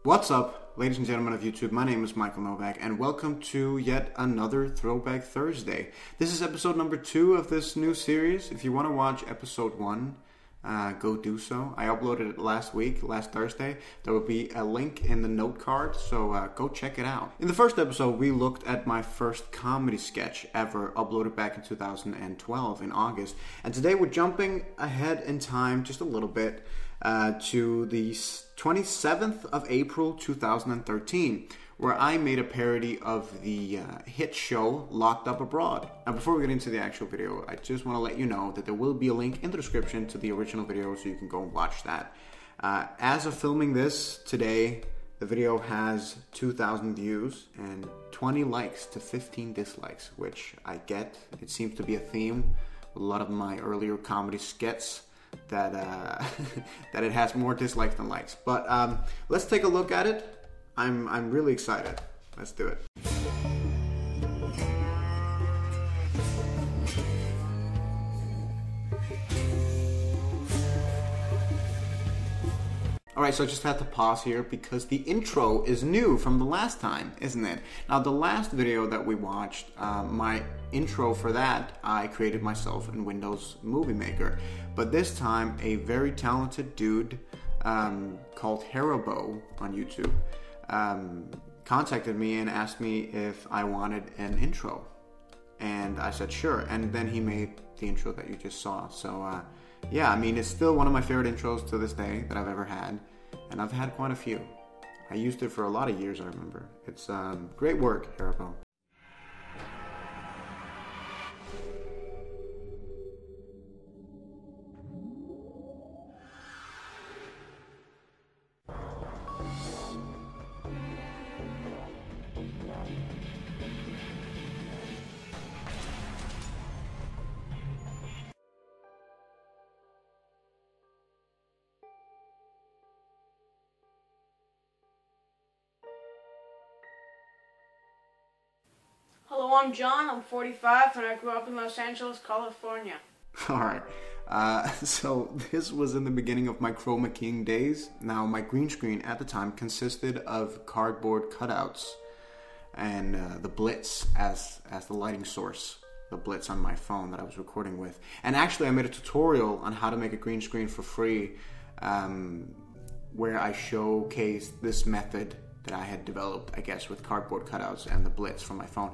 What's up, ladies and gentlemen of YouTube? My name is Michael Novak, and welcome to yet another Throwback Thursday. This is episode number 2 of this new series. If you want to watch episode 1, go do so. I uploaded it last Thursday. There will be a link in the note card, so go check it out. In the first episode, we looked at my first comedy sketch ever, uploaded back in 2012 in August. And today we're jumping ahead in time just a little bit to the 27th of April 2013, where I made a parody of the hit show Locked Up Abroad. Now, before we get into the actual video, I just want to let you know that there will be a link in the description to the original video, so you can go and watch that. As of filming this today, the video has 2,000 views and 20 likes to 15 dislikes, which I get. It seems to be a theme with a lot of my earlier comedy skits, that that it has more dislikes than likes. But let's take a look at it. I'm really excited. Let's do it. Alright, so I just had to pause here because the intro is new from the last time, isn't it? Now, the last video that we watched, my intro for that, I created myself in Windows Movie Maker. But this time, a very talented dude called Haribo on YouTube contacted me and asked me if I wanted an intro. And I said sure, and then he made the intro that you just saw. So yeah, I mean, it's still one of my favorite intros to this day that I've ever had, and I've had quite a few. I used it for a lot of years, I remember. It's great work, Haribo. Hello, I'm John, I'm 45, and I grew up in Los Angeles, California. Alright, so this was in the beginning of my Chroma King days. Now, my green screen at the time consisted of cardboard cutouts and the Blitz as the lighting source. The Blitz on my phone that I was recording with. And actually, I made a tutorial on how to make a green screen for free, where I showcased this method that I had developed, I guess, with cardboard cutouts and the Blitz from my phone.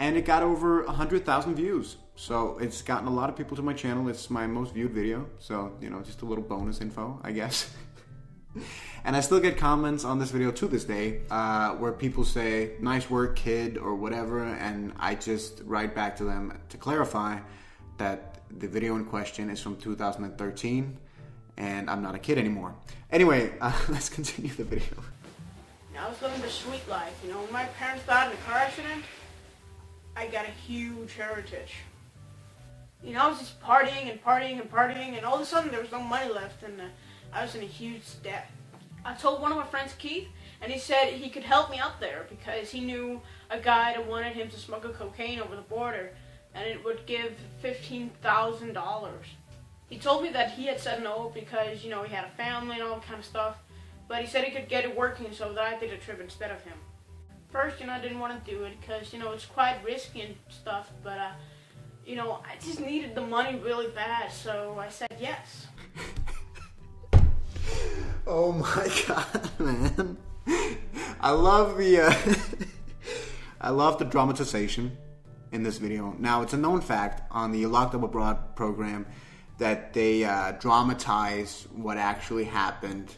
And it got over 100,000 views. So it's gotten a lot of people to my channel. It's my most viewed video. So, you know, just a little bonus info, I guess. And I still get comments on this video to this day where people say, nice work, kid, or whatever. And I just write back to them to clarify that the video in question is from 2013 and I'm not a kid anymore. Anyway, let's continue the video. I was living the sweet life, you know. When my parents died in a car accident, I got a huge heritage. You know, I was just partying and partying and partying, and all of a sudden there was no money left, and I was in a huge debt. I told one of my friends, Keith, and he said he could help me out there because he knew a guy that wanted him to smuggle cocaine over the border, and it would give $15,000. He told me that he had said no because, you know, he had a family and all that kind of stuff. But he said he could get it working, so that I did a trip instead of him. First, you know, I didn't want to do it because, you know, it's quite risky and stuff. But, you know, I just needed the money really bad, so I said yes. Oh my god, man. I love the I love the dramatization in this video. Now, it's a known fact on the Locked Up Abroad program that they dramatize what actually happened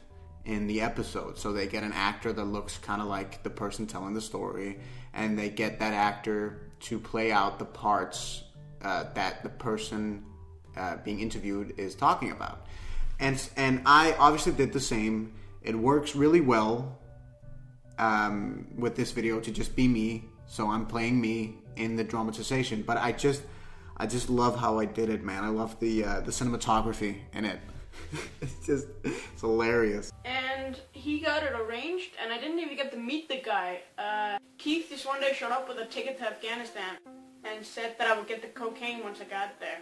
in the episode. So they get an actor that looks kind of like the person telling the story, and they get that actor to play out the parts that the person being interviewed is talking about. And I obviously did the same. It works really well with this video to just be me. So I'm playing me in the dramatization. But I just love how I did it, man. I love the cinematography in it. It's hilarious. And he got it arranged, and I didn't even get to meet the guy. Keith just one day showed up with a ticket to Afghanistan and said that I would get the cocaine once I got there.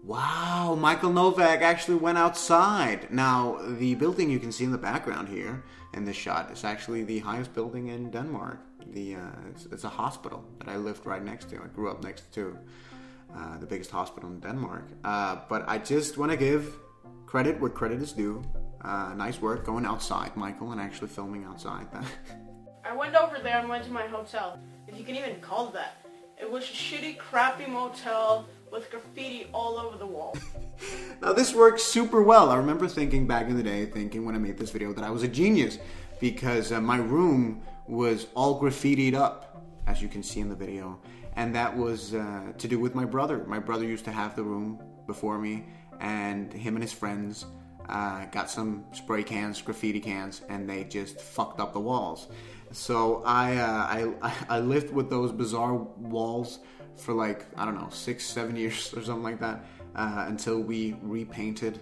Wow, Michael Novak actually went outside. Now, the building you can see in the background here in this shot is actually the highest building in Denmark. It's a hospital that I lived right next to. I grew up next to the biggest hospital in Denmark. But I just want to give credit where credit is due. Nice work going outside, Michael, and actually filming outside. I went over there and went to my hotel, if you can even call it that. It was a shitty, crappy motel with graffiti all over the wall. Now this works super well. I remember thinking back in the day, when I made this video, that I was a genius because my room was all graffitied up, as you can see in the video. And that was to do with my brother. My brother used to have the room before me, and him and his friends got some spray cans, graffiti cans, and they just fucked up the walls. So I lived with those bizarre walls for like, I don't know, 6-7 years or something like that, until we repainted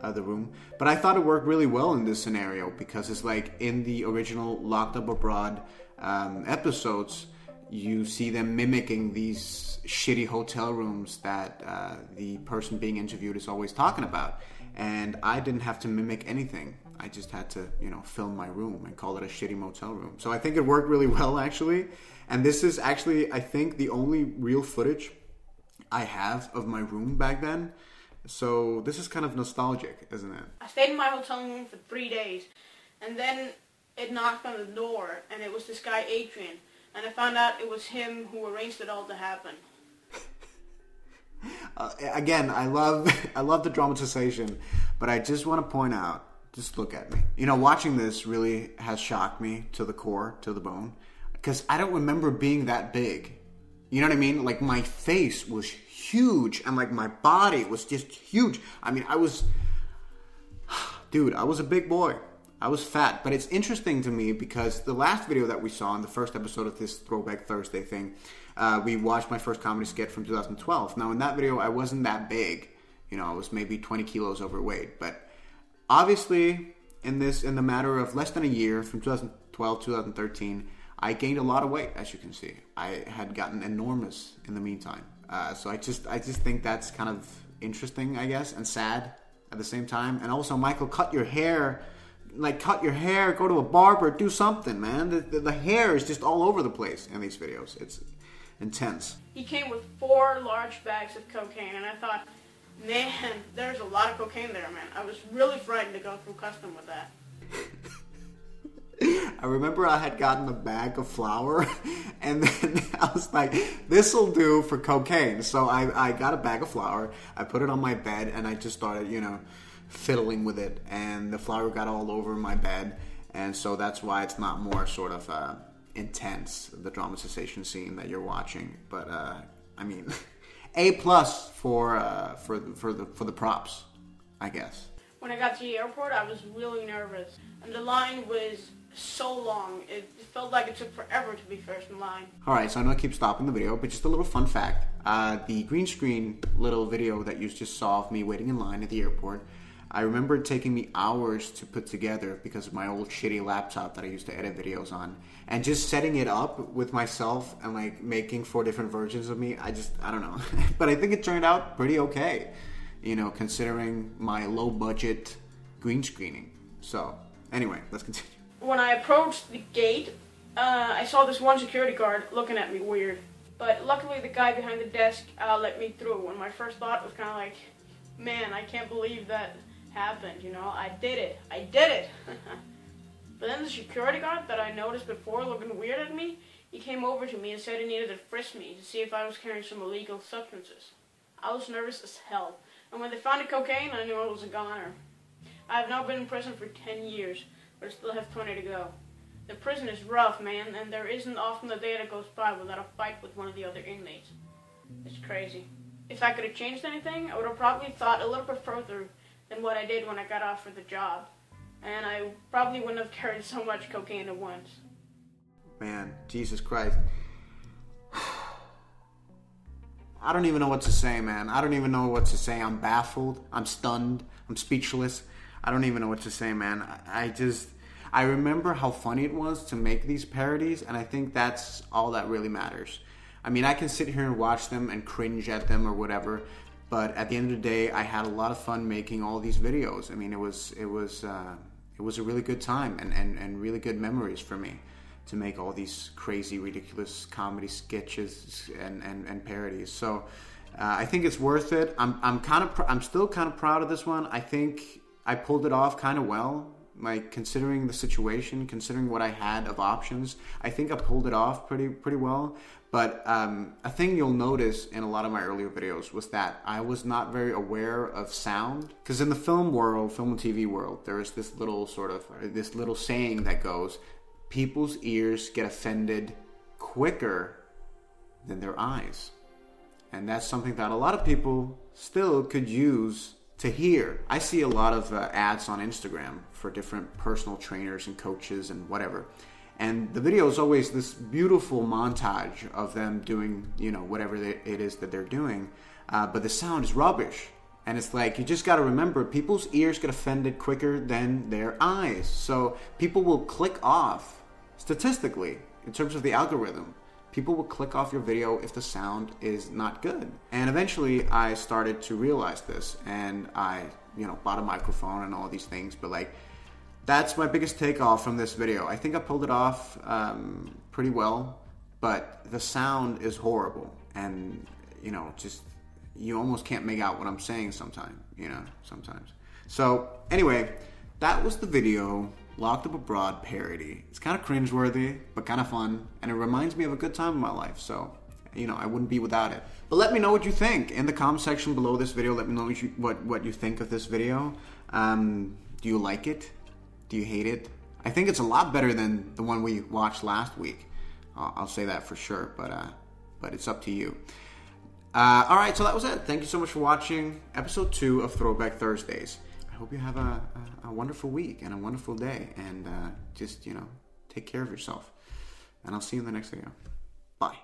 the room. But I thought it worked really well in this scenario because it's like in the original Locked Up Abroad episodes, you see them mimicking these shitty hotel rooms that the person being interviewed is always talking about. And I didn't have to mimic anything. I just had to, film my room and call it a shitty motel room. So I think it worked really well, actually. And this is actually, I think, the only real footage I have of my room back then. So this is kind of nostalgic, isn't it? I stayed in my hotel room for 3 days. And then it knocked on the door, and it was this guy, Adrian. And I found out it was him who arranged it all to happen. Again, I love the dramatization, but I just want to point out, just look at me. Watching this really has shocked me to the core, to the bone, because I don't remember being that big. You know what I mean? Like, my face was huge, and like my body was just huge. I mean, I was a big boy. I was fat, but it's interesting to me because the last video that we saw in the first episode of this Throwback Thursday thing, we watched my first comedy skit from 2012. Now, in that video, I wasn't that big. I was maybe 20 kilos overweight. But obviously, in the matter of less than a year, from 2012 to 2013, I gained a lot of weight, as you can see. I had gotten enormous in the meantime. So I just think that's kind of interesting, I guess, and sad at the same time. And also, Michael, cut your hair. Go to a barber, do something, man. The hair is just all over the place in these videos. It's intense. He came with 4 large bags of cocaine, and I thought, man, there's a lot of cocaine there, man. I was really frightened to go through custom with that. I remember I had gotten a bag of flour, and then I was like, this'll do for cocaine. So I got a bag of flour, I put it on my bed, and I just started, fiddling with it, and the flour got all over my bed, and so that's why it's not more sort of intense, the dramatization scene that you're watching. But I mean, A+ for the props, I guess. When I got to the airport, I was really nervous, and the line was so long. It felt like it took forever to be first in line. Alright, so I know I keep stopping the video, but just a little fun fact. The green screen little video that you just saw of me waiting in line at the airport, I remember it taking me hours to put together because of my old shitty laptop that I used to edit videos on. And just setting it up with myself and like making 4 different versions of me, I don't know. But I think it turned out pretty okay, considering my low budget green screening. So, anyway, let's continue. When I approached the gate, I saw this one security guard looking at me weird. But luckily the guy behind the desk let me through. And my first thought was kind of like, man, I can't believe that happened, I did it. But then the security guard that I noticed before looking weird at me, he came over to me and said he needed to frisk me to see if I was carrying some illegal substances. I was nervous as hell, and when they found the cocaine, I knew I was a goner. I have now been in prison for 10 years, but I still have 20 to go. The prison is rough, man, and there isn't often a day that goes by without a fight with one of the other inmates. It's crazy. If I could have changed anything, I would have probably thought a little bit further than what I did when I got offered the job. And I probably wouldn't have carried so much cocaine at once. Man, Jesus Christ. I don't even know what to say, man. I don't even know what to say. I'm baffled. I'm stunned. I'm speechless. I don't even know what to say, man. I remember how funny it was to make these parodies, and I think that's all that really matters. I mean, I can sit here and watch them and cringe at them or whatever, But at the end of the day, I had a lot of fun making all these videos. I mean, it was a really good time and really good memories for me to make all these crazy, ridiculous comedy sketches and parodies. So I think it's worth it. I'm still kind of proud of this one. I think I pulled it off kind of well. Like, considering the situation, considering what I had of options, I think I pulled it off pretty well. But a thing you'll notice in a lot of my earlier videos was that I was not very aware of sound. Because in the film world, film and TV world, there is this little saying that goes, people's ears get offended quicker than their eyes. And that's something that a lot of people still could use to hear. I see a lot of ads on Instagram for different personal trainers and coaches and whatever. And the video is always this beautiful montage of them doing, whatever it is that they're doing. But the sound is rubbish. And it's like, you just got to remember, people's ears get offended quicker than their eyes. So people will click off, statistically, in terms of the algorithm. People will click off your video if the sound is not good. And eventually I started to realize this, and I, bought a microphone and all these things. But like, that's my biggest takeoff from this video. I think I pulled it off pretty well, but the sound is horrible. And, you almost can't make out what I'm saying sometimes. So anyway, that was the video. Locked Up Abroad parody. It's kind of cringeworthy, but kind of fun, and it reminds me of a good time in my life, so, I wouldn't be without it. But let me know what you think in the comment section below this video. Let me know what you think of this video. Do you like it? Do you hate it? I think it's a lot better than the one we watched last week. I'll say that for sure, but it's up to you. Alright, so that was it. Thank you so much for watching episode 2 of Throwback Thursdays. I hope you have a wonderful week and a wonderful day, and just, take care of yourself. And I'll see you in the next video. Bye.